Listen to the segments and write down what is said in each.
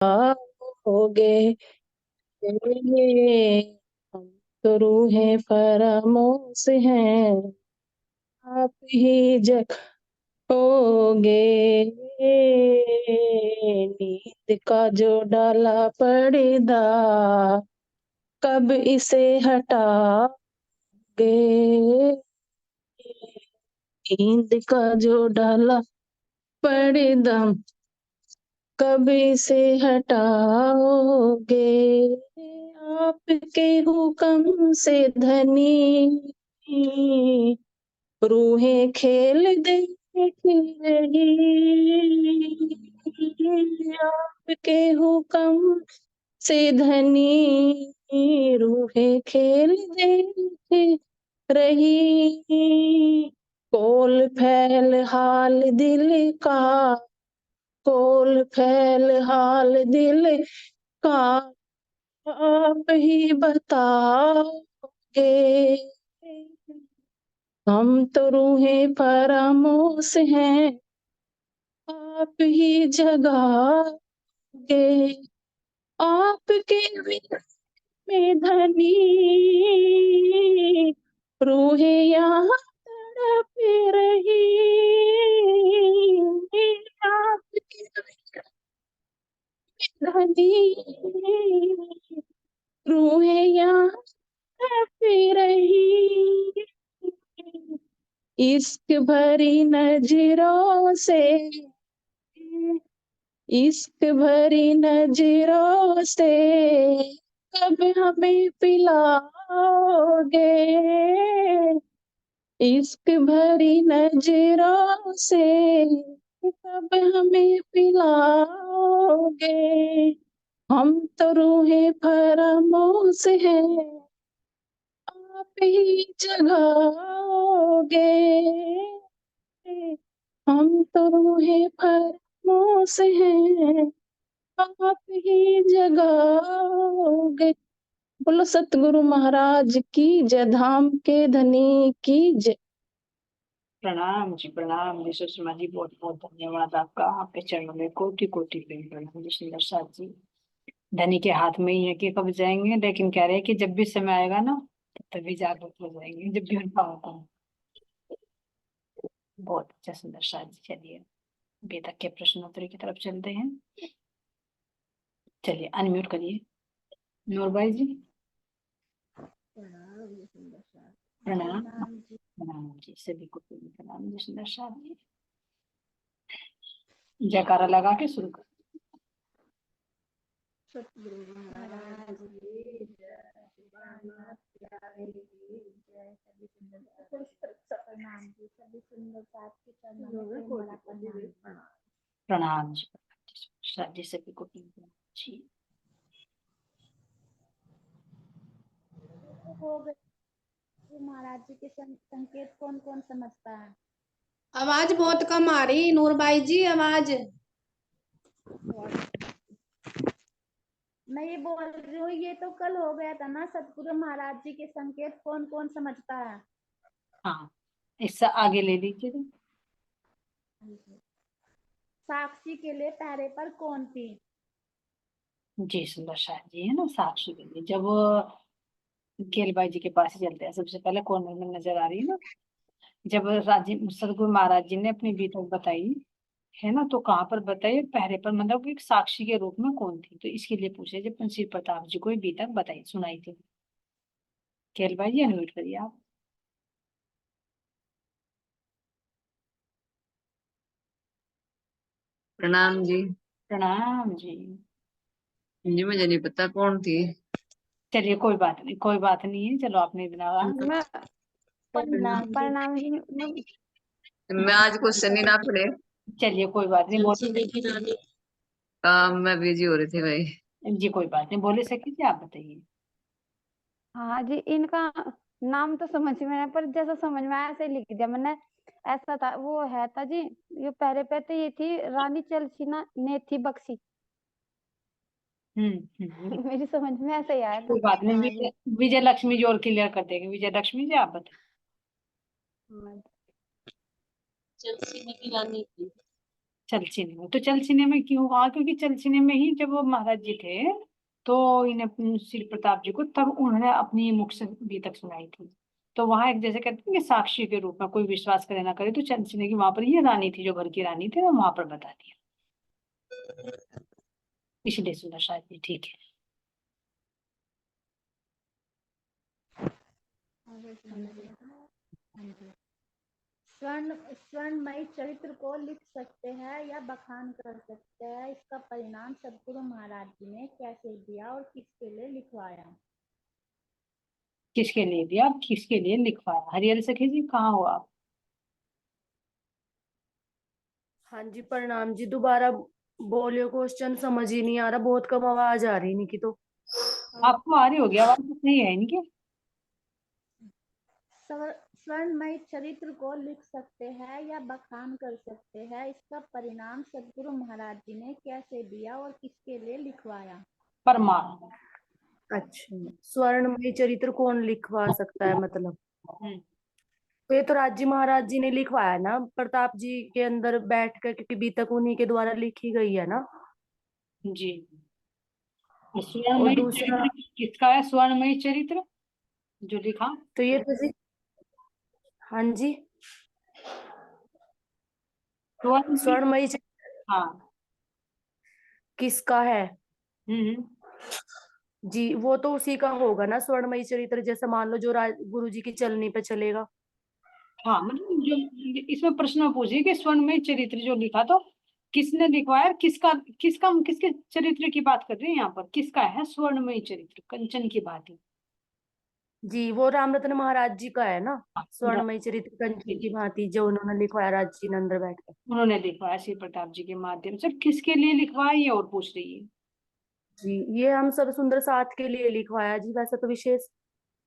होगे हम तो रूहें फरामोश हैं, आप ही जगोगे। नींद का जो डाला पर्दा, कब इसे हटाओगे। नींद का जो डाला पर्दा, कब इसे हटाओगे। आपके हुक्म से धनी रूहें खेल देख रही। आपके हुक्म से धनी रूहें खेल देख रही। कोल फैल हाल दिल का, कोल फैल हाल दिल का, आप ही बताओगे। हम तो रूहें फरामोश हैं, आप ही जगाओगे। आपके विरह में धनी रूहें यहाँ तड़प रही। आपके विरह में धनी रूहें यहाँ तड़प रही। इश्क भरी नजरों से, इश्क भरी नजरों से कब हमें पिलाओगे। इश्क भरी नजरों से कब हमें पिलाओगे। हम तो रूहें फरामोश हैं, आप ही जगाओगे। हम तो रूहें फरामोश हैं, आप ही जगाओगे। बोलो सतगुरु महाराज की जय, धाम के धनी की जय। प्रणाम जी, प्रणाम जी सुषमा जी, बहुत बहुत धन्यवाद आपका। आपके चरणों में कोटि कोटि प्रेम प्रणाम जी। सुंदर साथ जी, धनी के हाथ में ही है कि कब जाएंगे, लेकिन कह रहे हैं कि जब भी समय आएगा ना तभी जागरूक हो जाएंगे, जब भी उनका होगा। बहुत अच्छा सुंदर साथ जी। चलिए वेदक के प्रश्नोत्तरी की तरफ चलते हैं। चलिए अनम्यूट करिए नूरबाई जी। प्रणाम प्रणाम जी, सभी को प्रणाम जी। सुंदर साथ जी, जयकारा लगा के शुरू कर। सतगुरु महाराज की जय, शिवानाथ प्यारे की जय, सभी सुंदर प्रणाम जी, सभी सुंदर साथ के चरणों में बड़ा प्रणाम। प्रणाम जी, साथ जी सभी को प्रणाम जी। हो गए महाराज जी के संकेत कौन कौन समझता है? आवाज बहुत कम आ रही नूरबाई जी, आवाज। मैं ये बोल रही हूँ, ये तो कल हो गया था ना, सतगुरु महाराज जी के संकेत कौन कौन समझता है? हाँ, इससे आगे ले लीजिए। साक्षी के लिए पहरे पर कौन थी? जी सुंदर शाह जी है ना, साक्षी के लिए जब वो केलबाई जी के पास ही चलते हैं, सबसे पहले कॉर्नर में नजर आ रही है ना, जब राजी सदगुरु महाराज जी ने अपनी बीतक बताई है ना, तो कहाँ पर बताई? पहरे पर, मतलब एक साक्षी के रूप में कौन थी, तो इसके लिए पूछे जब पंसीर प्रताप जी को ये बीतक बताई सुनाई थी। केलबाई जी अनम्यूट करिए आप। प्रणाम जी। प्रणाम जी। जी मुझे नहीं पता कौन थी। चलिए कोई बात नहीं, कोई बात नहीं है, चलो आपने इतना प्रणाम प्रणाम जी। मैं आज क्वेश्चन ही ना पढ़े, चलिए कोई बात नहीं, बोल काम में बिजी हो रहे थे भाई। जी कोई बात नहीं, बोले सकी जी, आप बताइए। हाँ जी, इनका नाम तो समझ में नहीं, पर जैसा समझ में आया ऐसे लिख दिया मैंने। ऐसा था, वो है था जी, ये पहले पे तो ये थी रानी चलसीना ने थी बक्सी। मेरी समझ में ऐसा ही आया था। कोई बात नहीं, विजय लक्ष्मी जी और क्लियर कर देंगे। विजय लक्ष्मी जी आप बताइए। चलसी में की रानी थी। चलचिने में, तो चलचिने में क्यों हुआ? क्योंकि चलचिने में ही जब वो महाराज जी थे तो इन्हें श्री प्रताप जी को तब उन्होंने अपनी मुख से गीतक सुनाई थी। तो वहां एक जैसे कहते हैं कि साक्षी के रूप में कोई विश्वास करे ना करे, तो चलचिने की वहां पर ये रानी थी, जो घर की रानी थी, वहां पर बता दिया, इसलिए सुना शायद ये ठीक है। स्वर्णमयी चरित्र को लिख सकते हैं या बखान कर सकते हैं, इसका परिणाम सदगुरु महाराज जी ने कैसे दिया और किसके लिए लिखवाया? किसके लिए दिया, किसके लिए लिखवाया? हरियल सखी जी कहाँ हो आप? हाँ जी प्रणाम जी, दोबारा बोलियो, क्वेश्चन समझ ही नहीं आ रहा, बहुत कम आवाज आ रही इनकी तो। आपको आ रही होगी आवाज, तो सही है इनकी। स्वर्णमयी चरित्र को लिख सकते हैं या बखान कर सकते हैं, इसका परिणाम सदगुरु महाराज जी ने कैसे दिया और किसके लिए लिखवाया? परमात्मा। अच्छा, स्वर्णमयी चरित्र कौन लिखवा सकता है मतलब? तो ये तो राजी महाराज जी ने लिखवाया ना, प्रताप जी के अंदर बैठ कर, क्योंकि बीतक उन्हीं के द्वारा लिखी गई है ना जी। और स्वर्णमयी दूसरा चरित्र किसका है? स्वर्णमयी चरित्र जो लिखा, तो ये तो हाँ जी, स्वर्णमयी। स्वर्णमयी चरित्र हाँ। किसका है हम्म। जी? वो तो उसी का होगा ना स्वर्णमयी चरित्र, जैसे मान लो जो गुरु जी की चलनी पे चलेगा। हाँ मतलब जो इसमें प्रश्न पूछिए कि स्वर्णमयी चरित्र जो लिखा, तो किसने लिखवाया, किसका किसका किसके चरित्र की बात कर रहे हैं यहाँ पर? किसका है स्वर्णमयी चरित्र? कंचन की बात है। जी वो रामरत्न महाराज जी का है ना, हाँ, स्वर्णमयी चरित्र कंचन की भांति, जो उन्होंने लिखवाया राजी ने अंदर बैठ कर। उन्होंने लिखवाया श्री प्रताप जी के माध्यम से। किसके लिए लिखवाया ये और पूछ रही है। जी ये हम सब सुंदर साथ के लिए लिखवाया जी, वैसे तो विशेष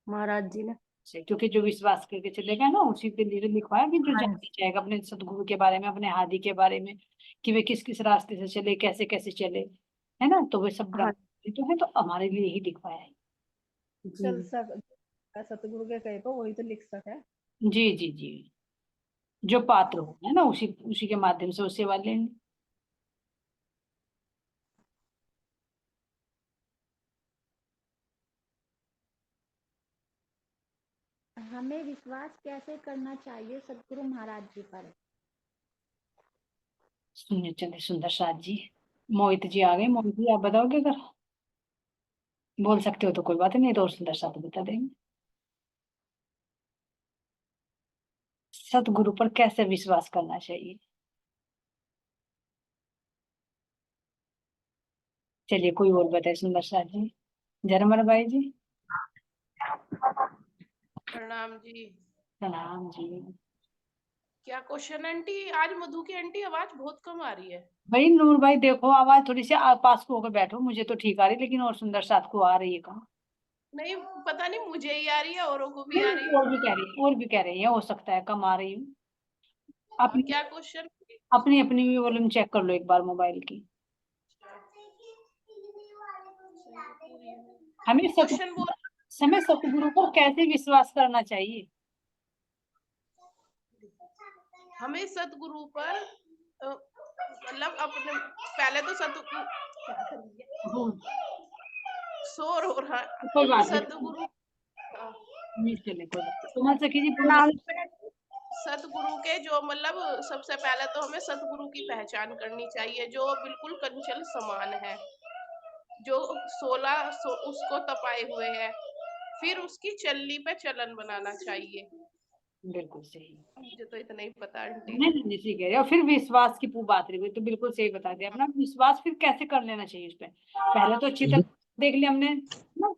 महाराज जी ने। क्योंकि जो विश्वास करके चलेगा ना, उसी के लिए लिखवाया कि जो हाँ जानना चाहेगा अपने सदगुरु के बारे में, अपने हादी के बारे में, कि वे किस किस रास्ते से चले, कैसे कैसे चले, है ना, तो वे सब हाँ ब्रह्म तो है, तो हमारे लिए ही लिखवाया है। जी सतगुरु के कहे तो वही तो लिख सके। जी जी जी, जो पात्र हो है ना, उसी उसी के माध्यम से वो सेवा लेंगे। हमें विश्वास कैसे करना चाहिए सदगुरु महाराज जी पर? सुनिए, चंद्र सुंदर साथ जी, मोहित जी आ गए। मोहित जी आप बताओगे? अगर बोल सकते हो तो कोई बात नहीं, तो और सुंदर साथ बता देंगे। सतगुरु पर कैसे विश्वास करना चाहिए? चलिए कोई और बताए, सुंदर साथ जी, जरमर भाई जी। प्रणाम जी। प्रणाम जी। क्या क्वेश्चन आंटी? आज मधु की आंटी आवाज बहुत कम आ रही है। भाई नूर भाई देखो, आवाज थोड़ी सी पास को होकर बैठो, मुझे तो ठीक आ रही, लेकिन और सुंदर साथ को आ रही है कहाँ? नहीं पता नहीं, मुझे ही आ रही है, औरों को भी आ रही नहीं, है। और भी कह रही है, और भी कह रही है, हो सकता है कम आ रही हूँ। अपनी क्या क्वेश्चन? अपनी अपनी भी वॉल्यूम चेक कर लो एक बार मोबाइल की। हमें क्वेश्चन बोल। समय सतगुरु पर कैसे विश्वास करना चाहिए? हमें सतगुरु पर मतलब अपने पहले तो शोर हो रहा कोई है। बात नहीं, सतगुरु चले कोई बात नहीं। सुमन सखी जी प्रणाम। सतगुरु के जो मतलब सबसे पहले तो हमें सतगुरु की पहचान करनी चाहिए, जो बिल्कुल कंचन समान है, जो 16 उसको तपाए हुए है। फिर उसकी चलनी पे चलन बनाना चाहिए। बिल्कुल सही। मुझे तो इतना ही पता आंटी। नहीं नहीं सही कह रहे हो। फिर विश्वास की बात रही हुई, तो बिल्कुल सही बता दिया अपना विश्वास फिर कैसे कर लेना चाहिए उस पर। पहले तो अच्छी तरह देख लिया हमने ना,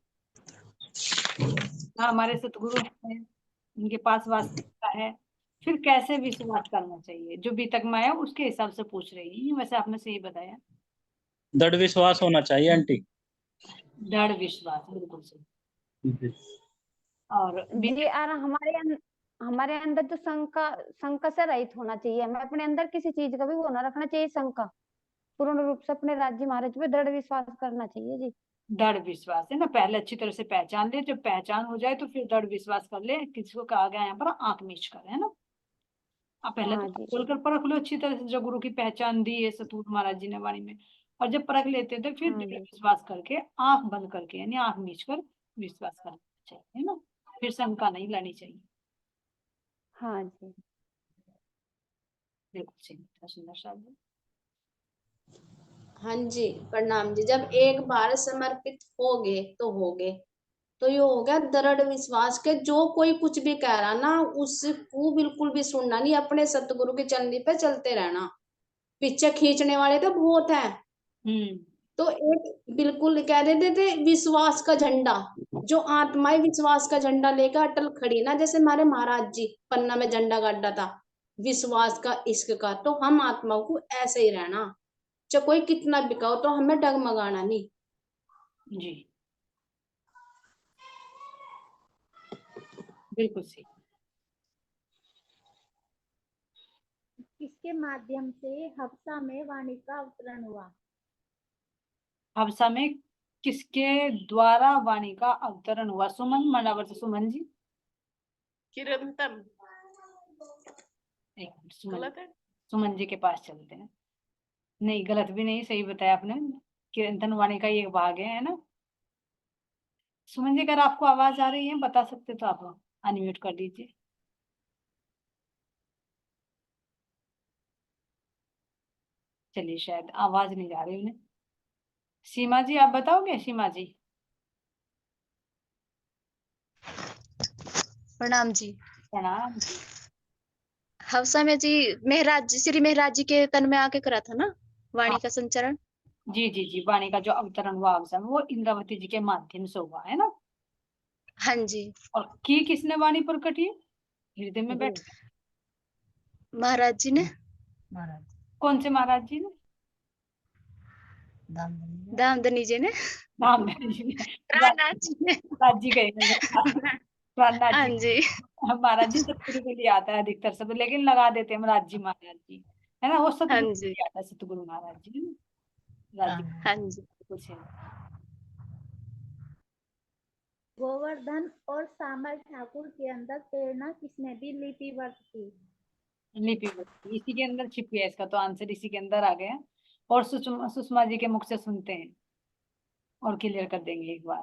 हाँ, हमारे सतगुरु हैं, उनके पास वास्तविकता है। फिर कैसे विश्वास करना चाहिए, जो बीतक में है उसके हिसाब से पूछ रही है। वैसे आपने सही बताया, दृढ़ विश्वास होना चाहिए आंटी। दृढ़ विश्वास, बिल्कुल सही। और जी और हमारे अंदर जो शंका से रहित होना चाहिए, हमें अपने अंदर किसी चीज का भी वो ना रखना चाहिए शंका, पूर्ण रूप से अपने राज्य महाराज पे दृढ़ विश्वास करना चाहिए जी। दृढ़ विश्वास है ना, पहले अच्छी तरह से पहचान ले, जब पहचान हो जाए तो फिर दृढ़ विश्वास कर ले, किसको कहा गया यहाँ पर आंख मीच कर, है ना। आप पहले हाँ तो जी। खोल कर परख लो अच्छी तरह से, जो गुरु की पहचान दी है सतगुरु महाराज जी ने वाणी में। और जब परख लेते हैं तो फिर हाँ दृढ़ जी। विश्वास करके आंख बंद करके, यानी आंख मीच कर विश्वास करना चाहिए, है ना। फिर शंका नहीं लानी चाहिए। हाँ जी। बिल्कुल सही था सुंदर साहब जी। हाँ जी, प्रणाम जी। जब एक बार समर्पित हो गए तो हो गए, तो ये हो गया दृढ़ विश्वास के। जो कोई कुछ भी कह रहा ना, उसको बिल्कुल भी सुनना नहीं, अपने सतगुरु की चलनी पे चलते रहना। पीछे खींचने वाले तो बहुत है, तो एक बिल्कुल कह देते थे विश्वास का झंडा। जो आत्माएं विश्वास का झंडा लेकर अटल खड़ी ना, जैसे हमारे महाराज जी पन्ना में झंडा गाड़ा था विश्वास का, इश्क का, तो हम आत्माओं को ऐसे ही रहना। चाहे कोई कितना बिकाओ, तो हमें डगमगाना नहीं। जी बिल्कुल सही। किसके माध्यम से हफ्सा में वाणी का अवतरण हुआ? हफ्सा में किसके द्वारा वाणी का अवतरण हुआ? सुमन मनावर से सुमन जी। किरंतन। एक मिनट, सुमन गलत है? सुमन जी के पास चलते हैं। नहीं, गलत भी नहीं, सही बताया आपने। किरंतन वाणी का ये एक भाग है ना। सुमन जी, अगर आपको आवाज आ रही है बता सकते तो आप अनम्यूट कर दीजिए। चलिए, शायद आवाज नहीं जा रही उन्हें। सीमा जी, आप बताओगे? सीमा जी। प्रणाम जी। प्रणाम जी। हवसा में जी मेहराज जी, श्री मेहराज जी के तन में आके करा था ना वाणी हाँ का संचरण। जी जी जी, वाणी का जो अवतरण हुआ हफ्सा में, वो इंद्रावती जी के माध्यम से हुआ है ना। हाँ जी। और की किसने वाणी प्रकट की? हृदय में बैठ महाराज जी ने। महाराज। कौन से महाराज जी ने? दामदनी जी ने। रामधन जी ने। रामनाथ जी ने। राज जी गए रामनाथ हाँ जी। जी। महाराज जी सतगुरु के लिए आता है अधिकतर सब, लेकिन लगा देते हैं महाराज जी महाराज जी, है ना। वो हाँ सतगुरु के जी। लिए आता है, सतगुरु महाराज जी, है ना। राज जी हाँ जी। कुछ है। गोवर्धन और श्यामल ठाकुर के अंदर प्रेरणा किसने दी लिपिबद्ध की? लिपिबद्ध इसी के अंदर छिपी है, इसका तो आंसर इसी के अंदर आ गया। और सुषमा जी के मुख से सुनते हैं और क्लियर कर देंगे एक बार।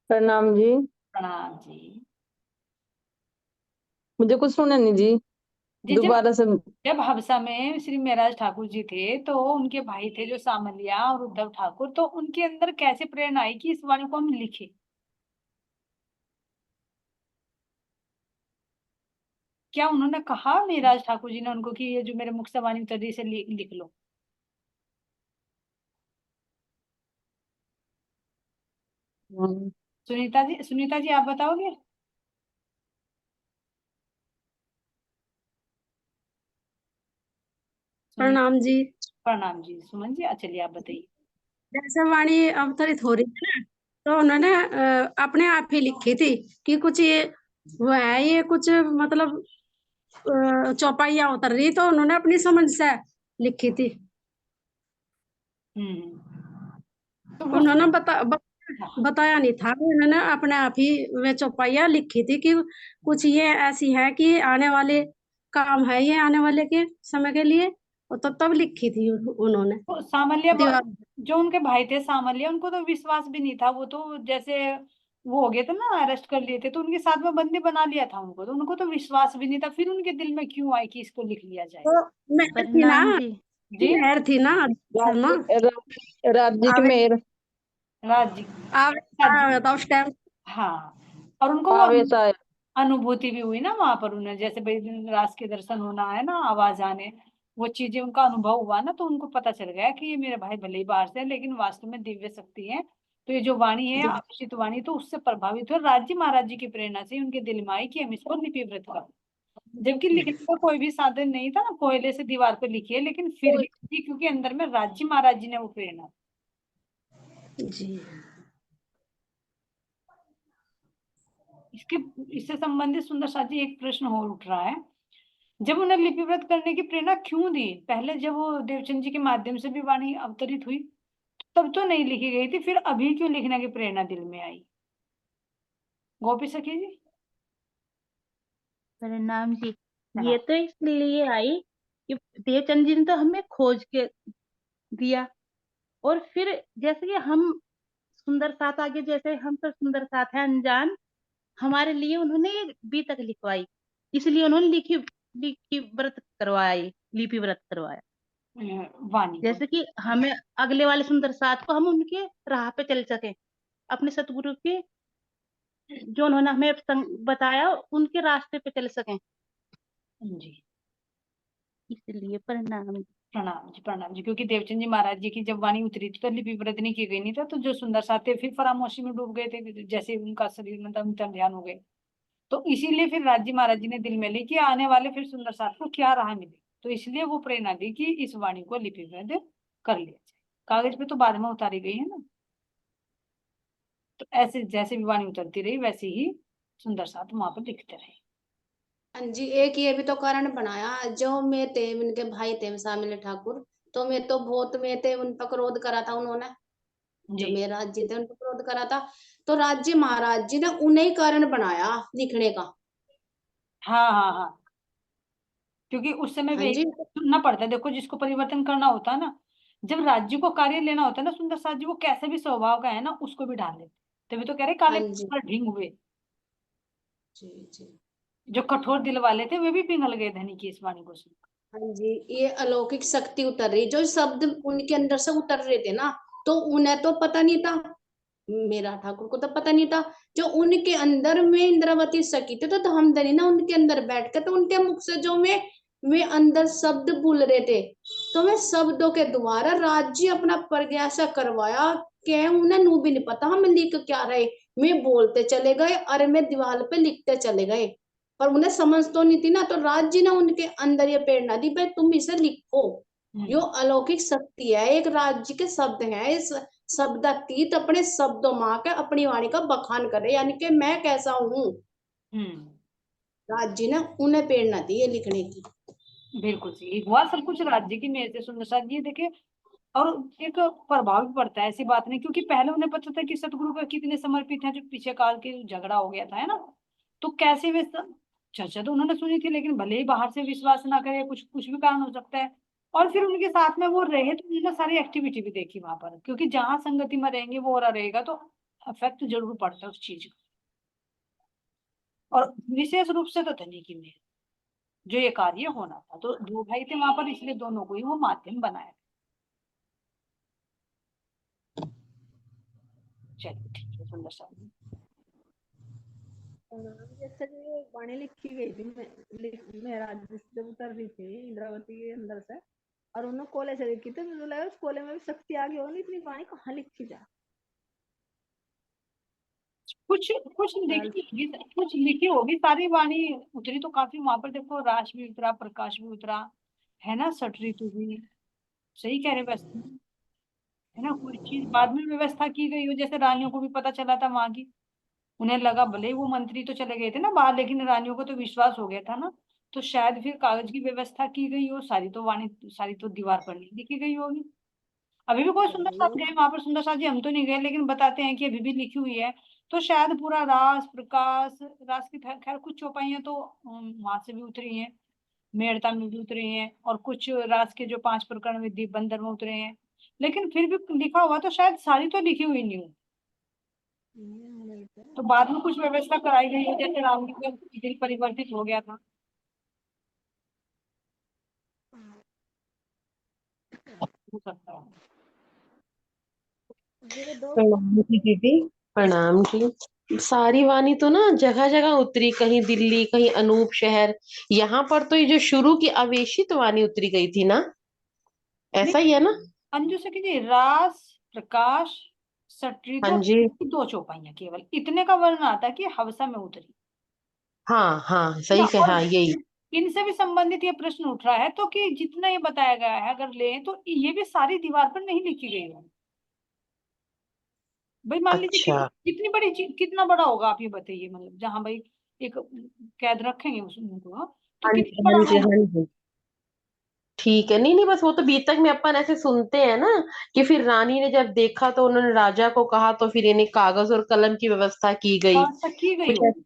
प्रणाम जी। प्रणाम जी। मुझे कुछ सुना नहीं जी, जी, जब दोबारा से। जब हबसा में श्री महराज ठाकुर जी थे, तो उनके भाई थे जो सामलिया और उद्धव ठाकुर, तो उनके अंदर कैसे प्रेरणा आई कि इस वाणी को हम लिखे? क्या उन्होंने कहा महराज ठाकुर जी ने उनको कि ये जो मेरे मुख से वाणी उतर रही है, इसे लिख लो? सुनीता जी आप बताओगे? प्रणाम जी। प्रणाम जी। सुमन जी, चलिए आप बताइए। जैसे वाणी अवतरित हो रही है ना, तो उन्होंने अपने आप ही लिखी थी कि कुछ ये वो है, ये कुछ मतलब चौपाइयाँ उतर रही, तो उन्होंने अपनी समझ से लिखी थी। तो वो उन्होंने बताया नहीं था, उन्होंने अपने आप ही वे चौपाइयाँ लिखी थी कि कुछ ये ऐसी है कि आने वाले काम है, ये आने वाले के समय के लिए, तो तब लिखी थी उन्होंने तो सामलिया दीवार। जो उनके भाई थे सामलिया, उनको तो विश्वास भी नहीं था। वो तो जैसे वो हो गए थे ना, अरेस्ट कर लिए थे, तो उनके साथ में बंदी बना लिया था उनको, तो उनको तो विश्वास भी नहीं था। फिर उनके दिल में क्यों आई कि इसको लिख लिया जाए? तो मेहर थी ना, प्रणाम जी। जी। मेहर थी ना शर्मा, राज्य की मेयर। राज जी। आया था उस टाइम। हाँ, और उनको वो आवेश आया। अनुभूति भी हुई ना वहां पर उन्हें, जैसे भाई रास के दर्शन होना, है ना, आवाज आने, वो चीजें उनका अनुभव हुआ ना, तो उनको पता चल गया कि ये मेरे भाई भले ही बाहर से है, लेकिन वास्तव में दिव्य शक्ति है। तो ये जो वाणी है अभिषित वाणी, तो उससे प्रभावित हुए, राज्य महाराज जी की प्रेरणा से उनके दिल में आई कि हम इसको लिपिबद्ध कर। जबकि लिखने का कोई भी साधन नहीं था ना, कोयले से दीवार पर लिखी है, लेकिन फिर भी क्योंकि अंदर में राज्य महाराज जी ने वो प्रेरणा। जी। इसके इससे संबंधित सुंदर सा जी एक प्रश्न और उठ रहा है। जब उन्हें लिपिबद्ध करने की प्रेरणा क्यों दी? पहले जब वो देवचंद जी के माध्यम से भी वाणी अवतरित हुई, तब तो नहीं लिखी गई थी, फिर अभी क्यों लिखने की प्रेरणा दिल में आई? गोपी सखी जी। प्रणाम जी। प्रणाम। ये तो इसलिए आई कि देवचंद जी ने तो हमें खोज के दिया, और फिर जैसे कि हम सुंदर साथ आगे, जैसे हम तो सुंदर साथ है अनजान, हमारे लिए उन्होंने ये बीतक लिखवाई, इसलिए उन्होंने लिखी लिखी व्रत करवाई, लिपि व्रत करवाया। वाणी को। जैसे कि हमें अगले वाले सुंदर साथ को हम उनके राह पे चल सके, अपने सतगुरु के जो उन्होंने हमें बताया उनके रास्ते पे चल सकें, जी इसलिए प्रणाम। प्रणाम जी, क्योंकि देवचंद जी महाराज जी की जब वाणी उतरी थी तो लिपि व्रत नहीं की गई नहीं था, तो जो सुंदर साथ थे फिर फरामोशी में डूब गए थे, जैसे उनका शरीर में तम ध्यान हो गए। तो इसीलिए फिर राज जी महाराज जी ने दिल में ली कि आने वाले फिर सुंदर साथ को क्या राह मिले, तो इसलिए वो प्रेरणा दी कि इस वाणी को लिपिबद्ध कर लिया जाए। कागज पे तो बाद में उतारी गई है ना, तो ऐसे जैसे भी वाणी उतरती रही वैसे ही सुंदर साथ वहां पर लिखते रहे। हाँ जी, एक ये भी तो कारण बनाया, जो मैं थे उनके भाई थे शामिल ठाकुर, तो मैं तो बहुत में थे, उन पर क्रोध करा था उन्होंने, जो जी मेरे राज्य थे उन पर क्रोध करा था, तो राज्य महाराज जी ने उन्हें कारण बनाया लिखने का। हाँ हाँ हाँ, क्योंकि उस समय हाँ वे जी, सुनना पड़ता है। देखो, जिसको परिवर्तन करना होता है ना, जब राज्य को कार्य लेना होता है ना, सुंदर साथ जी वो कैसे भी स्वभाव का है ना, उसको भी डाल देते। तभी तो कह रहे हाँ काले जी, पर ढींग हुए। जी जी। जो कठोर दिल वाले थे वे भी पिघल गए धनी की इस वाणी को सुन। हाँ जी, ये अलौकिक शक्ति उतर रही, जो शब्द उनके अंदर से उतर रहे थे ना, तो उन्हें तो पता नहीं था, मेरा ठाकुर को तो पता नहीं था, जो उनके अंदर में इंद्रावती सखी थे, तो धमधनी ना उनके अंदर बैठ के, तो उनके मुख से जो मैं अंदर शब्द बोल रहे थे, तो मैं शब्दों के द्वारा राज्य अपना प्रज्ञासा करवाया, क्या उन्हें नू भी नहीं पता हम लिख क्या रहे, मैं बोलते चले गए और मैं दीवार पे लिखते चले गए, पर उन्हें समझ तो नहीं थी ना, तो राज्य ने उनके अंदर ये प्रेरणा दी, भाई तुम इसे लिखो, यो अलौकिक शक्ति है, एक राज्य के शब्द है, इस शब्दातीत अपने शब्दों माँ के अपनी वाणी का बखान करे, यानी कि मैं कैसा हूँ, राज्य ने उन्हें प्रेरणा दी ये लिखने की। बिल्कुल सही हुआ, सब कुछ राज्य की मेहर से। सुंदर साथ जी देखिए, और एक प्रभाव भी पड़ता है, ऐसी बात नहीं, क्योंकि पहले उन्हें पता था कि सतगुरु का कितने समर्पित हैं, जो पीछे काल के झगड़ा हो गया था, है ना, तो कैसे वे चर्चा तो उन्होंने सुनी थी, लेकिन भले ही बाहर से विश्वास ना करे, कुछ कुछ भी कारण हो सकता है। और फिर उनके साथ में वो रहे तो उन्होंने सारी एक्टिविटी भी देखी वहां पर, क्योंकि जहां संगति में रहेंगे वो हो रहा रहेगा, तो इफेक्ट जरूर पड़ता है उस चीज का। और विशेष रूप से तो धनी की मेहर, जो ये कार्य होना था, तो दो भाई थे वहां पर, इसलिए दोनों को ही वो माध्यम बनाया। चलिए ठीक है, सुंदर सा। जैसे कि वो वाणी लिखी गई थी, महाराज जब उतर रही थी इंद्रावती के अंदर से, और उन्होंने कोले से लिखी थी, मुझे लगा उस कोले में भी शक्ति आ गई होगी, इतनी वाणी कहाँ लिखी जा। कुछ कुछ लिखी होगी, कुछ लिखी होगी, सारी वाणी उतरी तो काफी वहां पर। देखो, राश भी उतरा, प्रकाश भी उतरा, है ना, सट ऋतु भी। सही कह रहे वैसे, है ना, कोई चीज बाद में व्यवस्था की गई हो, जैसे रानियों को भी पता चला था वहां की, उन्हें लगा भले ही वो मंत्री तो चले गए थे ना बाहर, लेकिन रानियों को तो विश्वास हो गया था ना, तो शायद फिर कागज की व्यवस्था की गई हो, सारी तो वाणी, सारी तो दीवार पर नहीं लिखी गई होगी। अभी भी कोई सुंदर साथ गए वहां पर, सुंदर साथ जी हम तो नहीं गए, लेकिन बताते हैं कि अभी भी लिखी हुई है, तो शायद पूरा रास प्रकाश, रास की खैर कुछ चौपाइयां तो वहां से भी उतरी हैं, मेड़ता में भी उतरी हैं, और कुछ रास के जो 5 प्रकरण में दीप बंदर में उतरे हैं, लेकिन फिर भी लिखा हुआ तो शायद सारी तो लिखी हुई नहीं हो, तो बाद में कुछ व्यवस्था कराई गई हो, जैसे राम जी का दिल परिवर्तित हो गया था। हो सकता है। प्रणाम जी दीदी, प्रणाम जी। सारी वाणी तो ना जगह जगह उतरी, कहीं दिल्ली, कहीं अनूप शहर, यहाँ पर तो ये जो शुरू की आवेशित वाणी उतरी गई थी ना, ऐसा ही है ना? अंजू से कीजिए, रास प्रकाश सटरी हाँ तो जी, 2 चौपाइयां केवल, इतने का वर्णन आता है कि हवसा में उतरी, हाँ हाँ है ना। सही और कहा, यही। इनसे भी संबंधित ये प्रश्न उठ रहा है, तो कि जितना ये बताया गया है अगर ले, तो ये भी सारी दीवार पर नहीं लिखी गई है। भाई मान लीजिए कि अच्छा, कितनी बड़ी चीज, कितना बड़ा होगा आप ये बताइए, मतलब जहां भाई एक कैद रखेंगे उनको, तो हाँ जी, कितना हाँ बड़ा जी, होगा। हाँ जी। ठीक है, नहीं नहीं, बस वो तो बीतक में अपन ऐसे सुनते हैं ना, कि फिर रानी ने जब देखा तो उन्होंने राजा को कहा, तो फिर इन्हें कागज और कलम की व्यवस्था की गई, हाँ, की गई कुछ होगी। ऐसा,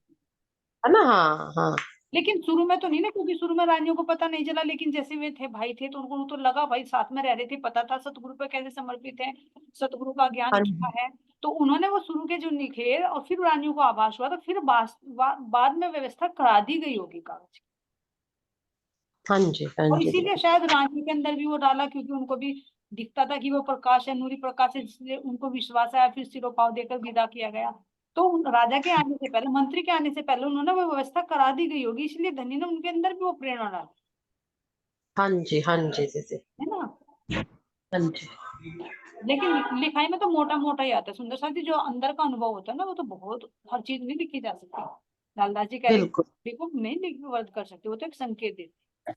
है ना? हाँ हाँ। लेकिन शुरू में तो नहीं ना, क्योंकि शुरू में रानियों को पता नहीं चला, लेकिन जैसे वे थे भाई थे तो उनको तो लगा, भाई साथ में रह रहे थे, पता था सतगुरु पे कैसे समर्पित है, सतगुरु का ज्ञान हाँ क्या जी, है। तो उन्होंने वो शुरू के जो लिखे और फिर रानियों को आभास हुआ, तो फिर बाद में व्यवस्था करा दी गई होगी कागज की। हाँ जी, हाँ और जी, इसीलिए शायद रानी के अंदर भी वो डाला, क्योंकि उनको भी दिखता था कि वो प्रकाश है, नूरी प्रकाश है, इसलिए उनको विश्वास आया, फिर सिरोपाव देकर विदा किया गया। तो राजा के आने से पहले, मंत्री के आने से पहले उन्होंने वो व्यवस्था करा दी गई होगी, इसलिए धनी ने उनके अंदर भी वो प्रेरणा डाली, हाँ जी, हाँ जी, जी, है ना। हाँ जी, लेकिन लिखाई में तो मोटा मोटा ही आता है सुंदर साथी, जो अंदर का अनुभव होता है ना, वो तो बहुत, हर चीज नहीं लिखी जा सकती। लालदास जी कह रहे बिल्कुल। देखो नहीं लिख वर्द कर सकते, वो तो एक संकेत देते।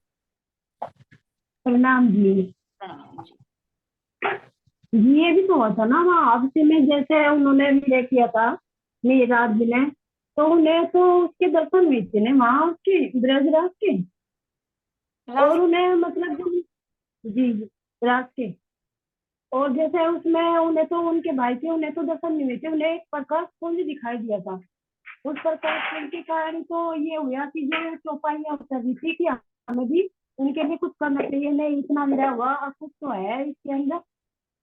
प्रणाम जी। प्रणाम जी। ये भी तो हुआ था ना वहाँ आपसे में, जैसे उन्होंने विलय किया था मेराज विलय, तो उन्हें तो उसके दर्शन हुए थे ना वहाँ उसके ब्रजराज के, और उन्हें मतलब जी राज के, और जैसे उसमें उन्हें तो उनके भाई थे, उन्हें तो दर्शन नहीं हुए थे, उन्हें एक प्रकाश पुंज दिखाई दिया था। उस प्रकाश पुंज के कारण तो ये हुआ कि जो चौपाइयाँ उतर रही थी कि हमें भी उनके लिए कुछ करना चाहिए, नहीं इतना मेरा हुआ और कुछ तो है इसके अंदर,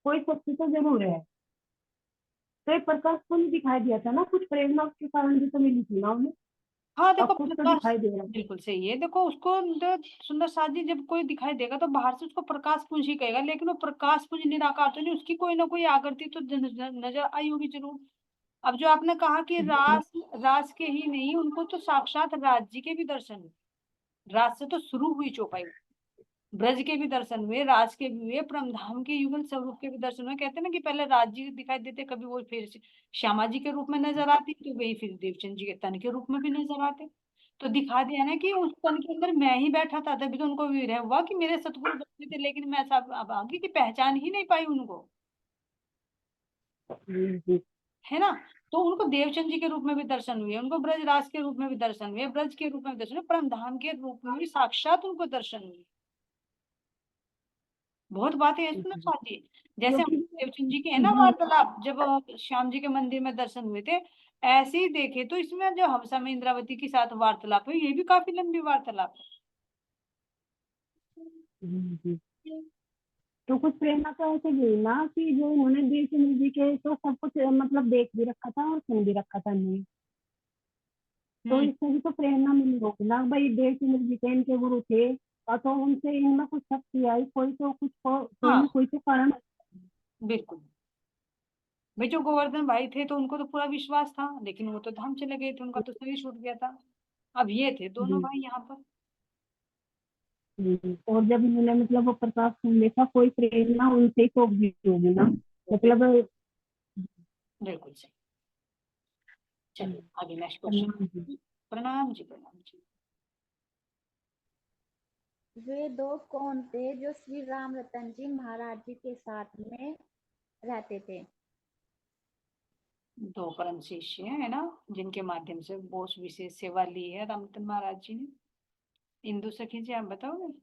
कोई शक्ति तो जरूर है। तो एक प्रकाश पुंज दिखाई दिया था ना, कुछ प्रेरणा उसके कारण भी तो मिली थी ना उन्हें, हाँ देखो अब कुछ तो प्रकाश, दिखाई दे रहा है। बिल्कुल सही है। देखो उसको तो सुंदर साथ जी जब कोई दिखाई देगा तो बाहर से उसको प्रकाश पुंज ही कहेगा, लेकिन वो प्रकाश पुंज निराकार तो नहीं, उसकी कोई ना कोई आकृति तो नजर आई होगी जरूर। अब जो आपने कहा कि रास रास के ही नहीं, उनको तो साक्षात राज जी के भी दर्शन हुए। राज से तो शुरू हुई चौपाई, ब्रज के भी दर्शन हुए, राज के भी हुए, परमधाम के युगल स्वरूप के भी दर्शन हुए। कहते हैं ना कि पहले राज जी दिखाई देते, कभी वो फिर श्यामा जी के रूप में नजर आती, तो वही फिर देवचंद जी के तन के रूप में भी नजर आते। तो दिखा दिया ना कि उस तन के अंदर मैं ही बैठा था, तभी तो उनको विरह हुआ कि मेरे सतगुरु बैठे थे, लेकिन मैं सब अब आगे की पहचान ही नहीं पाई उनको, है ना। तो उनको देवचंद जी के रूप में भी दर्शन हुए, उनको ब्रजराज के रूप में भी दर्शन हुए, ब्रज के रूप में भी दर्शन हुए, परमधाम के रूप में भी साक्षात उनको दर्शन हुए। बहुत बातें हैं इसमें स्वाति, जैसे हम देवचंद जी के है ना वार्तालाप, जब श्याम जी के मंदिर में दर्शन हुए थे, ऐसे ही देखे तो इसमें जो हमसा में इंद्रावती के साथ वार्तालाप है, ये भी काफी लंबी वार्तालाप है। तो कुछ प्रेरणा तो ऐसे गई ना कि जो उन्होंने देवचंद्र जी के तो सब कुछ मतलब देख भी रखा था और सुन भी रखा था इन्होंने, तो इससे भी तो प्रेरणा मिली होगी ना भाई, देवचंद्र जी के इनके गुरु थे, और तो उनसे इनमें कुछ शक्ति आई, कोई तो कुछ कोई हाँ ना कोई तो कारण। बिल्कुल, भाई जो गोवर्धन भाई थे तो उनको तो पूरा विश्वास था, लेकिन वो तो धाम चले गए थे, उनका तो शरीर छूट गया था। अब ये थे दोनों भाई यहाँ पर। और जब इन्होंने मतलब वो प्रकाश सुन देखा, कोई प्रेरणा उनसे ही तो होगी ना, मतलब। बिल्कुल सही। चलिए आगे नेक्स्ट क्वेश्चन। प्रणाम जी, प्रणाम जी। वे दो कौन थे जो श्री राम रतन जी महाराज जी के साथ में रहते थे? दो परम शिष्य है ना, जिनके माध्यम से बहुत विशेष सेवा ली है रामरतन महाराज जी ने। इंदु सखी जी आप बताओगे?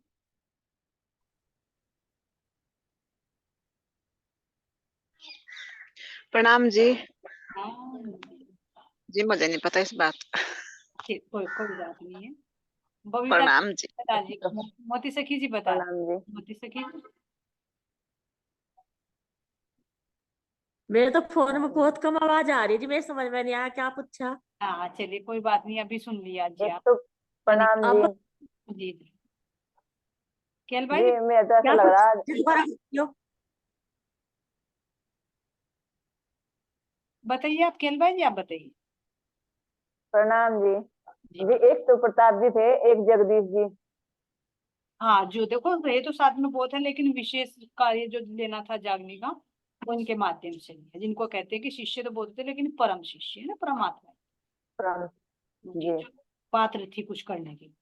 प्रणाम जी। हाँ जी मुझे नहीं पता इस बात का। ठीक, कोई कोई बात नहीं है। बबीता प्रणाम जी। बता जी, मोती सखी जी बता। प्रणाम जी। मोती सखी जी। मेरे तो फोन में बहुत कम आवाज आ रही है जी, मेरे समझ में नहीं आया क्या पूछा। हाँ चलिए कोई बात नहीं, अभी सुन लिया जी आप। तो प्रणाम अब जी। जी जी केल भाई जी मेरा तो ऐसा लग रहा है बताइए आप, केल भाई जी आप बताइए। प्रणाम जी। जी एक तो प्रताप जी थे, एक जगदीश जी। हाँ जो देखो रहे तो साथ में बहुत है, लेकिन विशेष कार्य जो लेना था जागने का, वो इनके माध्यम से लिया, जिनको कहते हैं कि शिष्य तो बहुत थे लेकिन परम शिष्य है ना, परमात्मा जी, जो पात्र थी कुछ करने की।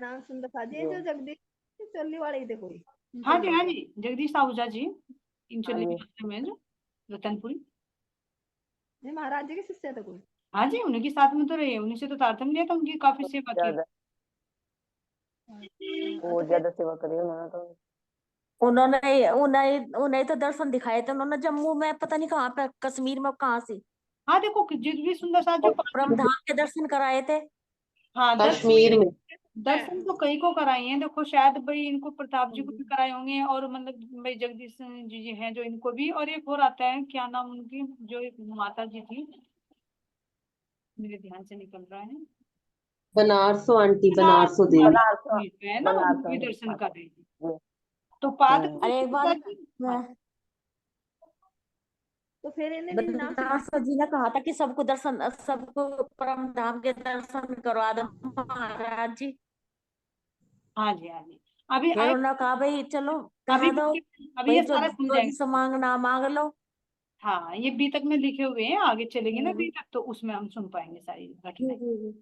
नाम सुंदर था जी, जो जगदीश चलने वाले ही थे कोई। हाँ जी जगदीश आहूजा जी, इन चलने में जो रतनपुरी महाराज जी के शिष्य थे कोई। हाँ जी उन्हीं के साथ में तो रहे, उन्हीं से तो तारतम्य लिया था, उनकी काफी सेवा की। वो ज्यादा सेवा करी उन्होंने तो। उन्होंने उन्हें उन्हें तो दर्शन दिखाए थे उन्होंने, जम्मू में पता नहीं कहाँ पे, कश्मीर में कहाँ से। हाँ देखो जितनी सुंदर साथ जो परमधाम के दर्शन कराए थे। हाँ कश्मीर में। दर्शन तो कई को कराई हैं। देखो शायद भाई इनको प्रताप जी को भी कराए होंगे, और मतलब भाई जगदीश जी हैं जो इनको भी, और एक और आता है, क्या नाम उनकी, जो एक माता जी थी, मेरे ध्यान से निकल रहा है, बनारसो आंटी, बनारस बनारसो देवी। बनारस है ना, उनको भी दर्शन कर रही थी। तो पाद अरे एक बार तो फिर इन्हें निन्नाम बनारस जी ने कहा था कि सबको परम धाम के दर्शन करवा दो महाराज जी। हाँ जी, हाँ जी। अभी फिर उन्होंने कहा भाई चलो अभी करा दो, अभी भाई ये जो सारा खुल जो जिसे जाएंगे। मांगना मांग लो। हाँ, ये बी तक में लिखे हुए हैं, आगे चलेंगे ना बी तक, तो उसमें हम सुन पाएंगे सारी घटनाएं।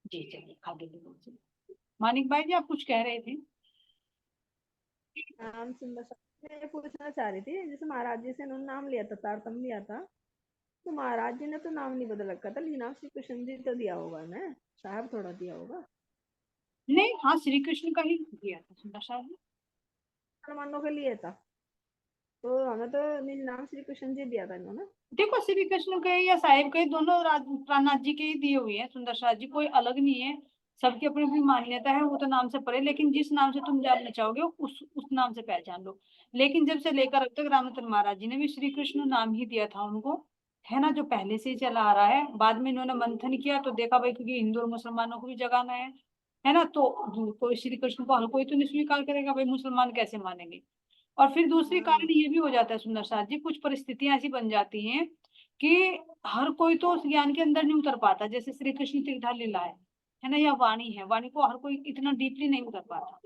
जी चलिए आगे बढ़ो। मानिक भाई जी आप कुछ कह रहे थे। नाम सुंदर सा मैं पूछना चाह रही थी, जैसे महाराज जी से उन्होंने नाम लिया था, तारतम लिया था, तो महाराज जी ने तो नाम नहीं बदल रखा था, लेकिन नाम श्री कृष्ण जी तो दिया होगा ना, साहब थोड़ा दिया होगा। नहीं, हाँ श्री कृष्ण का ही दिया था सुंदर साहब ने। मुसलमानों के लिए था, तो हमें तो निज नाम श्री कृष्ण जी दिया था इन्होंने। देखो श्री कृष्ण के या साहिब के दोनों प्राणनाथ जी के ही दिए हुए हैं सुंदर साहब जी, कोई अलग नहीं है। सबकी अपनी अपनी मान्यता है, वो तो नाम से पढ़े, लेकिन जिस नाम से तुम जानना चाहोगे उस नाम से पहचान लो। लेकिन जब से लेकर अब तक रामचंद्र महाराज जी ने भी श्री कृष्ण नाम ही दिया था उनको, है ना, जो पहले से ही चला आ रहा है। बाद में इन्होंने मंथन किया तो देखा भाई, क्योंकि हिंदू और मुसलमानों को भी जगाना है ना, तो कोई श्री कृष्ण को हर कोई तो नहीं स्वीकार करेगा भाई, मुसलमान कैसे मानेंगे। और फिर दूसरी कारण ये भी हो जाता है सुंदर साथ जी, कुछ परिस्थितियां ऐसी बन जाती हैं कि हर कोई तो उस ज्ञान के अंदर नहीं उतर पाता। जैसे श्री कृष्ण तीर्था लीला है ना, या वाणी है, वाणी को हर कोई इतना डीपली नहीं उतर पाता।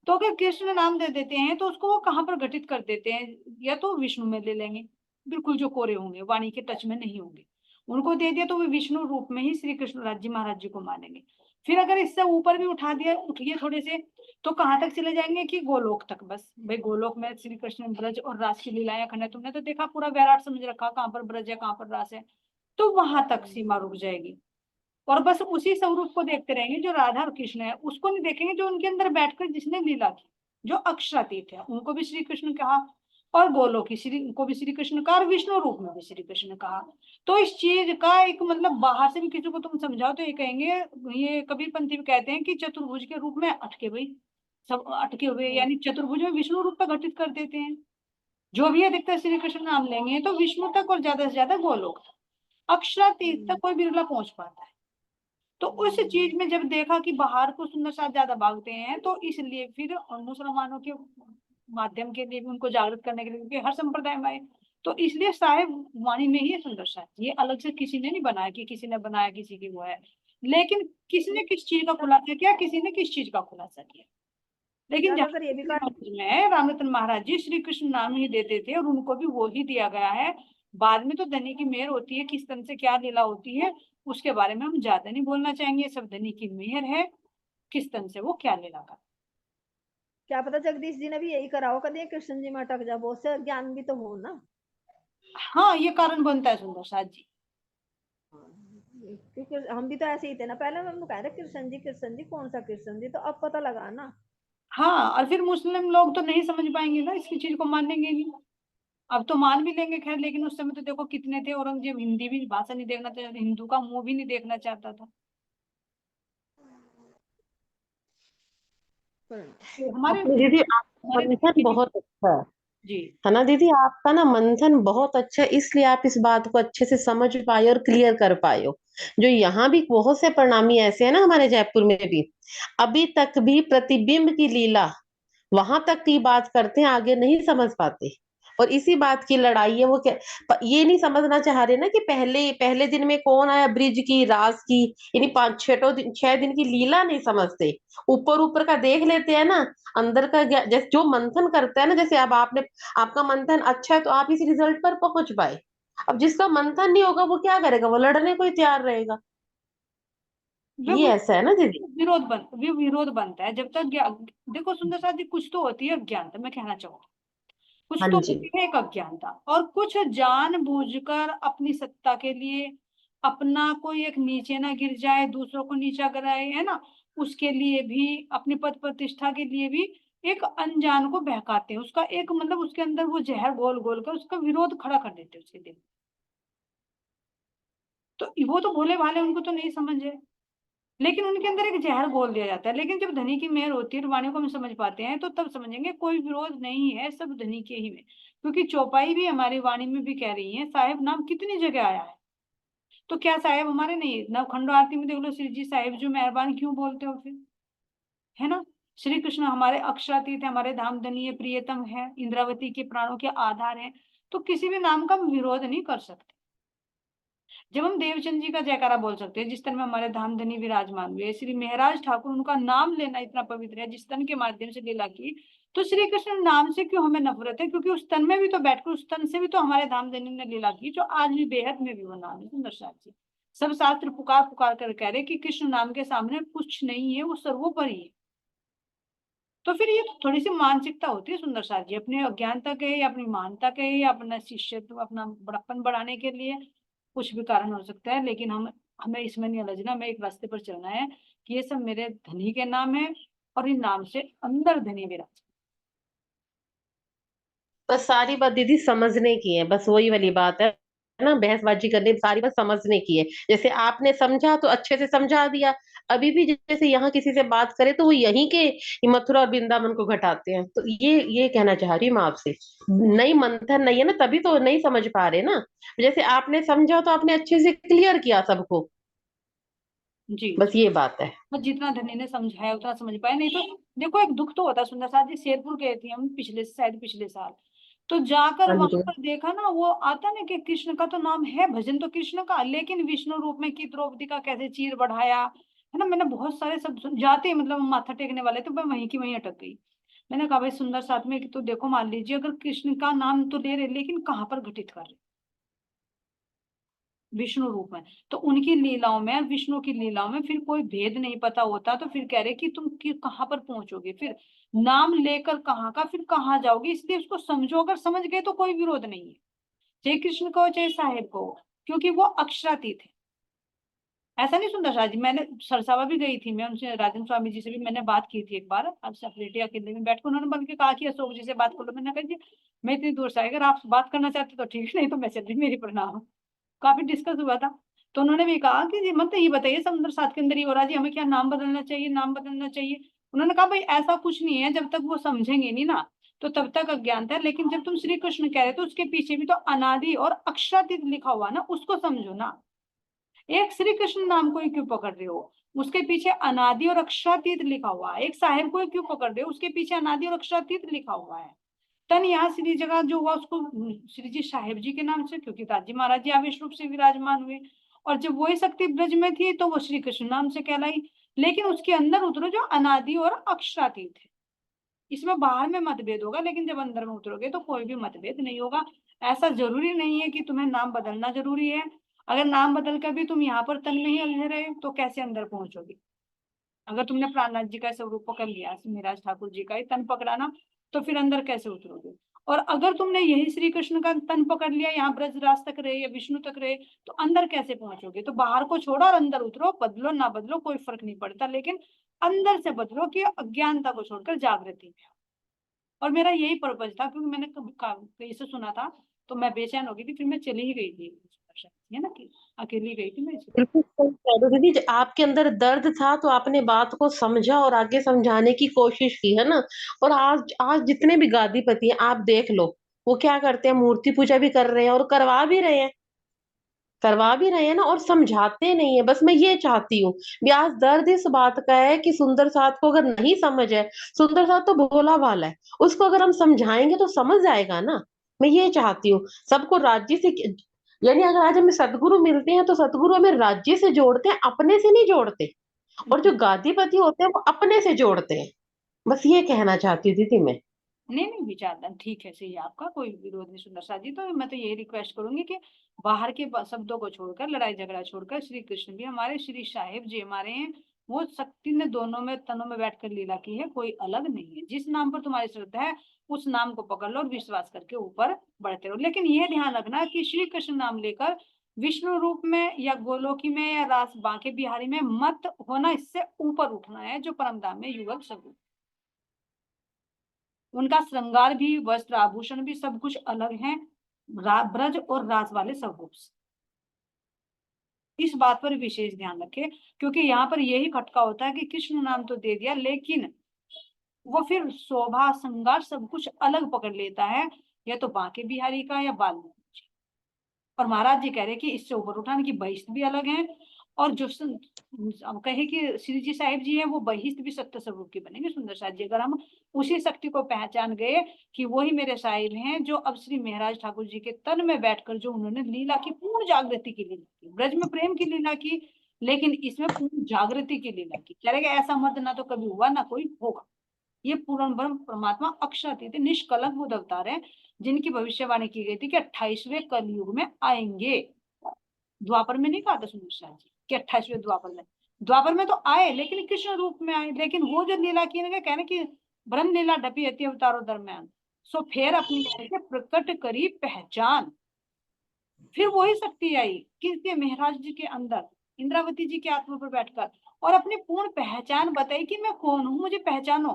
तो अगर कृष्ण नाम दे देते हैं तो उसको वो कहाँ पर घटित कर देते हैं, या तो विष्णु में ले लेंगे, बिल्कुल जो कोरे होंगे, वाणी के टच में नहीं होंगे, उनको दे दिया तो वे विष्णु रूप में ही श्री कृष्ण राज जी महाराज जी को मानेंगे। फिर अगर इससे ऊपर भी उठिए थोड़े से, तो कहाँ तक चले जाएंगे कि गोलोक तक। बस भाई गोलोक में श्री कृष्ण ब्रज और रास की लीलाएं खंड, तुमने तो देखा, पूरा विराट समझ रखा, कहाँ पर ब्रज है कहाँ पर रास है, तो वहां तक सीमा रुक जाएगी। और बस उसी स्वरूप को देखते रहेंगे, जो राधा और कृष्ण है उसको नहीं देखेंगे, जो उनके अंदर बैठकर जिसने लीला की, जो अक्षरातीत है उनको भी श्री कृष्ण कहा, और गोलोक श्री को भी श्री कृष्ण कहा, और विष्णु रूप में भी श्री कृष्ण कहा। तो इस चीज का एक मतलब बाहर से भी किसी को तुम समझाओ तो ये कहेंगे, ये कबीर पंथी भी कहते हैं कि चतुर्भुज के रूप में अटके भाई, सब अटके हुए, यानी चतुर्भुज में विष्णु रूप पर घटित कर देते हैं। जो भी अधिकतर श्री कृष्ण नाम लेंगे तो विष्णु तक, और ज्यादा से ज्यादा गोलोक तक, अक्षरातीत तक कोई बिरला पहुंच पाता है। तो उस चीज में जब देखा कि बाहर को सुंदर साथ ज्यादा भागते हैं, तो इसलिए फिर मुसलमानों के माध्यम के लिए भी उनको जागृत करने के लिए, क्योंकि हर संप्रदाय में आए, तो इसलिए साहेब वाणी में ही है सुंदर साथ। ये अलग से किसी ने नहीं बनाया कि किसी ने बनाया किसी की वो है, लेकिन किसने किस चीज का खुलासा किया, किसी ने किस चीज का खुलासा किया। लेकिन ज्यादातर ये भी में रामरतन महाराज जी श्री कृष्ण नाम ही देते थे, और उनको भी वो ही दिया गया है। बाद में तो धनी की मेहर होती है, किस तरह से क्या लीला होती है उसके बारे में हम ज्यादा नहीं बोलना चाहेंगे, सब धनी की मेहर है, किस तरह से वो क्या लीला का। क्या पता जगदीश जी ने भी यही करा हो, कभी कृष्ण जी में अटक जा, बहुत से ज्ञान भी तो हो ना। हाँ, ये कारण बनता है सुंदर साथ जी। क्योंकि हम भी तो ऐसे ही थे ना, पहले हम कह रहे कृष्ण जी कौन सा कृष्ण जी, तो अब पता लगा ना। हाँ, और फिर मुस्लिम लोग तो नहीं समझ पाएंगे ना, इसकी चीज को मानेंगे नहीं। अब तो मान भी लेंगे खैर, लेकिन उस समय तो देखो कितने थे, औरंगजेब हिंदी भी भाषा नहीं देखना चाहता, हिंदू का मुंह भी नहीं देखना चाहता था। हमारे दीदी आपका मंथन बहुत अच्छा जी है ना दीदी, आपका ना मंथन बहुत अच्छा है, इसलिए आप इस बात को अच्छे से समझ पाए और क्लियर कर पाए हो। जो यहाँ भी बहुत से प्रणामी ऐसे हैं ना हमारे जयपुर में भी, अभी तक भी प्रतिबिंब की लीला वहां तक की बात करते हैं, आगे नहीं समझ पाते। और इसी बात की लड़ाई है, वो क्या ये नहीं समझना चाह रहे ना कि पहले पहले दिन में कौन आया, ब्रिज की रास की, यानी 6 दिन की लीला नहीं समझते। ऊपर ऊपर का देख लेते हैं ना, अंदर का जैसे जो मंथन करता है ना, जैसे अब आपने, आपका मंथन अच्छा है तो आप इस रिजल्ट पर पहुंच पाए। अब जिसका मंथन नहीं होगा वो क्या करेगा, वो लड़ने को ही तैयार रहेगा। ये ऐसा है ना दीदी। विरोध बनता है जब तक देखो सुंदर साथी, कुछ तो होती है अज्ञानता, मैं कहना चाहूंगी कुछ हाँ तो जी। होती है एक अज्ञानता, और कुछ जानबूझकर अपनी सत्ता के लिए, अपना कोई एक नीचे ना गिर जाए, दूसरों को नीचा गिराए, है ना, उसके लिए भी, अपनी पद प्रतिष्ठा के लिए भी एक अनजान को बहकाते हैं, उसका एक मतलब उसके अंदर वो जहर घोल घोल कर उसका विरोध खड़ा कर देते हैं उसके दिल में। तो वो तो भोले भाले, उनको तो नहीं समझ है, लेकिन उनके अंदर एक जहर घोल दिया जाता है। लेकिन जब धनी की मेहर होती है और वाणी को हम समझ पाते हैं तो तब समझेंगे कोई विरोध नहीं है, सब धनी के ही में। क्योंकि चौपाई भी हमारी वाणी में भी कह रही है साहेब नाम कितनी जगह आया है, तो क्या साहेब हमारे नहीं? नवखंडो आरती में देख लो, श्री जी साहेब जो मेहरबान क्यों बोलते हो फिर, है ना? श्री कृष्ण हमारे अक्षरातीत है, हमारे धामधनी प्रियतम है, इंद्रावती के प्राणों के आधार है, तो किसी भी नाम का हम विरोध नहीं कर सकते। जब हम देवचंद जी का जयकारा बोल सकते हैं, जिस तन में हमारे धामधनी विराजमान हुए श्री महराज ठाकुर, उनका नाम लेना इतना पवित्र है, जिस तन के माध्यम से लीला की, तो श्री कृष्ण नाम से क्यों हमें नफरत है? क्योंकि उस तन में भी तो बैठकर, उस तन से भी तो हमारे धामधनी ने लीला की, जो आज भी बेहद में भी वो नाम है सुंदर साथ जी। सब शास्त्र पुकार पुकार कर कह रहे कि कृष्ण नाम के सामने कुछ नहीं है, वो सर्वोपरि है। तो फिर ये तो थोड़ी सी मानसिकता होती है सुंदर साथ जी, अपनी अज्ञानता कहे या अपनी महानता कहे या अपना शिष्यत्व, अपना बड़प्पन बढ़ाने के लिए, कुछ भी कारण हो सकता है, लेकिन हमें इसमें नहीं उलझना, हमें एक रास्ते पर चलना है कि ये सब मेरे धनी के नाम है और इन नाम से अंदर धनी विराज। बस सारी बात दीदी समझने की है, बस वही वाली बात है ना, बहसबाजी करने, सारी बात समझने की है। जैसे आपने समझा तो अच्छे से समझा दिया। अभी भी जैसे यहाँ किसी से बात करे तो वो यहीं के मथुरा और वृंदावन को घटाते हैं। तो ये कहना चाह रही हूँ मैं आपसे, नई मंथन नहीं है ना, तभी तो नहीं समझ पा रहे ना। जैसे आपने समझा तो आपने अच्छे से क्लियर किया सबको, जी बस ये बात है। बस जितना धनी ने समझाया उतना समझ पाए, नहीं तो देखो एक दुख तो होता है सुंदर साथ जी। शेरपुर गए थे हम पिछले साल, तो जाकर हाँ वहां जी। पर देखा ना, वो आता ना कि कृष्ण का तो नाम है, भजन तो कृष्ण का, लेकिन विष्णु रूप में की द्रौपदी का कैसे चीर बढ़ाया, है ना? मैंने बहुत सारे सब जाते ही मतलब हम माथा टेकने वाले तो मैं वहीं की वहीं अटक गई। मैंने कहा भाई सुंदर साथ में कि तो देखो, मान लीजिए अगर कृष्ण का नाम तो ले रहे, लेकिन कहाँ पर घटित कर रहे? विष्णु रूप में। तो उनकी लीलाओं में, विष्णु की लीलाओं में फिर कोई भेद नहीं पता होता, तो फिर कह रहे कि तुम कहाँ पर पहुंचोगे, फिर नाम लेकर कहाँ का, फिर कहाँ जाओगे? इसलिए उसको समझो, अगर समझ गए तो कोई विरोध नहीं है, चाहे कृष्ण को चाहे साहेब को, क्योंकि वो अक्षरातीत है। ऐसा नहीं सुंदर शाह जी, मैंने सरसावा भी गई थी, मैं उनसे राजन स्वामी जी से भी मैंने बात की थी एक बार, अब सेपरेटी अकेले में बैठ कर उन्होंने बल्कि कहा कि अशोक जी से बात कर लो। मैंने कहा जी मैं इतनी दूर से आई, अगर आप बात करना चाहते तो ठीक है, नहीं तो मैं चल रही, मेरी प्रणाम। काफी डिस्कस हुआ था, तो उन्होंने भी कहा कि जी मतलब ये बताइए समुद्र साथ के अंदर ही हो रहा जी, हमें क्या नाम बदलना चाहिए, नाम बदलना चाहिए? उन्होंने कहा भाई ऐसा कुछ नहीं है, जब तक वो समझेंगे नहीं ना तो तब तक अज्ञानता है, लेकिन जब तुम श्री कृष्ण कह रहे तो उसके पीछे भी तो अनादि और अक्षरातीत लिखा हुआ ना, उसको समझो ना। एक श्री कृष्ण नाम को ही क्यों पकड़ रहे हो? उसके पीछे अनादि और अक्षरातीत लिखा हुआ है। एक साहेब को ही क्यों पकड़ रहे हो? उसके पीछे अनादि और अक्षरातीत लिखा हुआ है। तन यहाँ श्री जगह जो हुआ उसको श्री जी साहेब जी के नाम से, क्योंकि ताजी महाराज जी आवेश रूप से विराजमान हुए, और जब वही शक्ति ब्रज में थी तो वो श्री कृष्ण नाम से कहलाई। लेकिन उसके अंदर उतरो जो अनादि और अक्षरातीत है, इसमें बाहर में मतभेद होगा, लेकिन जब अंदर में उतरोगे तो कोई भी मतभेद नहीं होगा। ऐसा जरूरी नहीं है कि तुम्हें नाम बदलना जरूरी है। अगर नाम बदल कर भी तुम यहाँ पर तन में ही उलझे रहे तो कैसे अंदर पहुंचोगे? अगर तुमने प्राणनाथ जी का स्वरूप पकड़ लिया, महाराज ठाकुर जी का ही तन पकड़ाना, तो फिर अंदर कैसे उतरोगे? और अगर तुमने यही श्री कृष्ण का तन पकड़ लिया, यहाँ ब्रजराज तक रहे या विष्णु तक रहे, तो अंदर कैसे पहुंचोगे? तो बाहर को छोड़ो और अंदर उतरो, बदलो ना बदलो कोई फर्क नहीं पड़ता, लेकिन अंदर से बदलो कि अज्ञानता को छोड़कर जागृति में। और मेरा यही पर्पज था, क्योंकि मैंने कहीं से सुना था तो मैं बेचैन हो गई थी, फिर मैं चली ही गई थी, है ना, कि अकेली गई थी मैं। बिल्कुल सही कह रहे हो दीदी, आपके अंदर दर्द था तो आपने बात को समझा और आगे समझाने की कोशिश की, है ना। और आज आज जितने भी गादीपति हैं आप देख लो, वो क्या करते हैं, मूर्ति पूजा भी कर रहे हैं और करवा भी रहे हैं ना, और समझाते नहीं है। बस मैं ये चाहती हूँ, ब्यास दर्द इस बात का है कि सुंदर साथ को अगर नहीं समझ है, सुंदर साथ तो भोला भाला है, उसको अगर हम समझाएंगे तो समझ जाएगा ना। मैं ये चाहती हूँ सबको राज्य से, यानी अगर आज हमें सदगुरु मिलते हैं तो सदगुरु हमें राज्य से जोड़ते हैं, अपने से नहीं जोड़ते। और जो गादीपति होते हैं वो अपने से जोड़ते हैं। बस ये कहना चाहती हूँ दीदी मैं। नहीं नहीं, विचारधारा ठीक है, सही है आपका, कोई विरोध नहीं सुंदर साथ जी। तो मैं तो यही रिक्वेस्ट करूंगी कि बाहर के शब्दों को छोड़कर, लड़ाई झगड़ा छोड़कर, श्री कृष्ण भी हमारे, श्री साहेब जी हमारे हैं, वो शक्ति ने दोनों में तनों में बैठकर लीला की है, कोई अलग नहीं है। जिस नाम पर तुम्हारी श्रद्धा है उस नाम को पकड़ लो और विश्वास करके ऊपर बढ़ते रहो। लेकिन ये ध्यान रखना कि श्री कृष्ण नाम लेकर विष्णु रूप में या गोलोकी में या रास बांके बिहारी में मत होना, इससे ऊपर उठना है, जो परमधाम में युगल स्वरूप। उनका श्रृंगार भी, वस्त्र आभूषण भी, सब कुछ अलग है ब्रज और राज वाले स्वरूप से। इस बात पर विशेष ध्यान रखें, क्योंकि यहाँ पर यही खटका होता है कि कृष्ण नाम तो दे दिया, लेकिन वो फिर शोभा श्रृंगार सब कुछ अलग पकड़ लेता है, या तो बांके बिहारी का या वाल्मीकि जी। और महाराज जी कह रहे कि इससे ऊपर उठाने की बहिष्ठ भी अलग है, और जो अब कहे कि श्री जी साहिब जी है वो बहिष्ठ भी सत्य स्वरूप की बनेंगे सुंदर साहिब जी। अगर हम उसी शक्ति को पहचान गए कि वही मेरे साहिब हैं, जो अब श्री महाराज ठाकुर जी के तन में बैठकर जो उन्होंने लीला की पूर्ण जागृति की लीला की, ब्रज में प्रेम की लीला की, लेकिन इसमें पूर्ण जागृति की लीला की। कह रहे ऐसा मर्द ना तो कभी हुआ ना कोई होगा। ये पूर्ण ब्रह्म परमात्मा अक्षरातीत निष्कलंक बुद्ध अवतार है, जिनकी भविष्यवाणी की गई थी कि 28वें कलयुग में आएंगे। द्वापर में नहीं कहा था सुंदर साहिब जी कि 28वें द्वापर में तो आए, लेकिन कृष्ण रूप में आए। लेकिन वो जो लीला की ना, कहने की ब्रह्म लीला डपी अति अवतारों दरम्यान, सो फिर अपनी प्रकट करी पहचान। फिर वही शक्ति आई किसके, महाराज जी के अंदर, इंद्रावती जी के आत्मा पर बैठकर, और अपनी पूर्ण पहचान बताई कि मैं कौन हूं, मुझे पहचानो।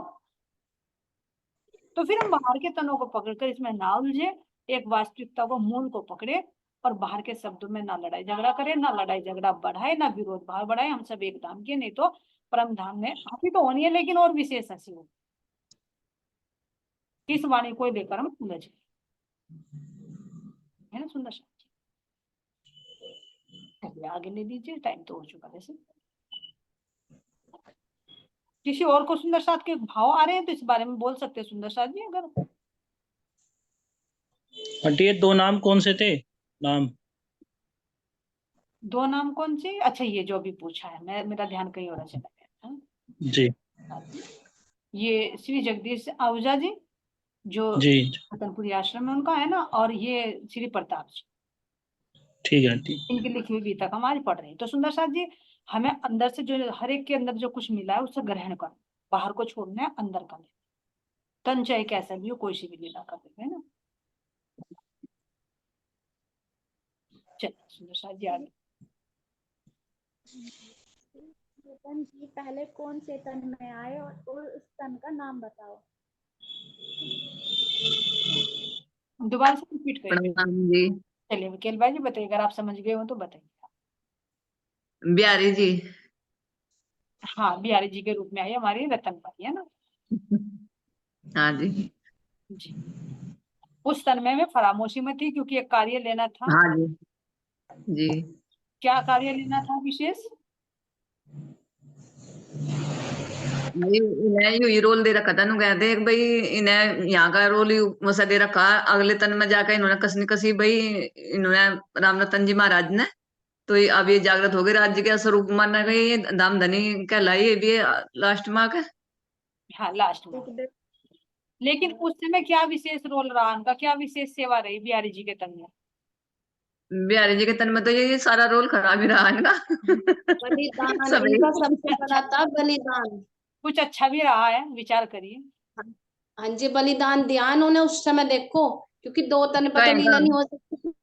तो फिर हम बाहर के तनों को पकड़कर इसमें ना उलझे, एक वास्तविकता को, मूल को पकड़े, और बाहर के शब्दों में ना लड़ाई झगड़ा करें, ना लड़ाई झगड़ा बढ़ाए, ना विरोध भाव बढ़ाए। हम सब एक धाम के, नहीं तो परम धाम में हंसी तो होनी है, लेकिन और विशेष हंसी हो। किस वाणी को लेकर हम उलझे, है ना सुंदर साहब जी। आगे ले लीजिए, टाइम तो हो चुका वैसे। किसी और को सुंदर साथ के भाव आ रहे हैं तो इस बारे में बोल सकते हैं सुंदर साथ जी। अगर आंटी ये 2 नाम कौन से थे? नाम 2 नाम कौन से? अच्छा, ये जो अभी पूछा है, मेरा ध्यान कहीं और चला गया जी। ये श्री जगदीश आहूजा जी जो जी रतनपुरी आश्रम में उनका है ना, और ये श्री प्रताप जी, ठीक है आंटी। इनकी लिखी हुई गीता का हम आज पढ़ रहे हैं। तो सुंदर साथ जी, हमें अंदर से जो हर एक के अंदर जो कुछ मिला है उसे ग्रहण कर, बाहर को छोड़ना है, अंदर का लेना। तन चाहे कैसा भी हो, कोई सी भी लीला कर देते है ना। चलिए सुंदर साथ जी आगे। रतन जी पहले कौन से तन में आए और उस तन का नाम बताओ। दोबारा से रिपीट करिए। प्रणाम जी। चलिए विकेल भाई जी बताइए, अगर आप समझ गए हो तो बताइए। बिहारी जी। हाँ, बिहारी जी के रूप में आई हमारी रतन भाई, है ना। हाँ जी। जी, उस तन में फरामोशी में थी, क्योंकि एक कार्य लेना था। हाँ जी जी। क्या कार्य लेना था विशेष? इन्हें यू रोल दे रखा था, कहते हैं भाई इन्हें यहाँ का रोल वैसा दे रखा, अगले तन में जाकर इन्होंने कसनी कसी भाई, इन्होंने राम रतन जी महाराज ने, तो अब ये जागृत हो गए, राज्य के स्वरूप माना गया, ये धाम धनी कहलाई, ये भी लास्ट में आकर। हाँ लास्ट में। लेकिन उस समय क्या विशेष रोल रहा उनका, क्या विशेष सेवा रही बिहारी जी के तन में? बिहारी जी के तन में तो ये सारा रोल खराब ही रहा इनका। बलिदान इनका सबसे बड़ा था, बलिदान। कुछ अच्छा भी रहा है, विचार करिए। हाँ जी, बलिदान दिया उन्होंने उस समय, देखो, क्योंकि 2 तन पर तो लीला नहीं हो सकती।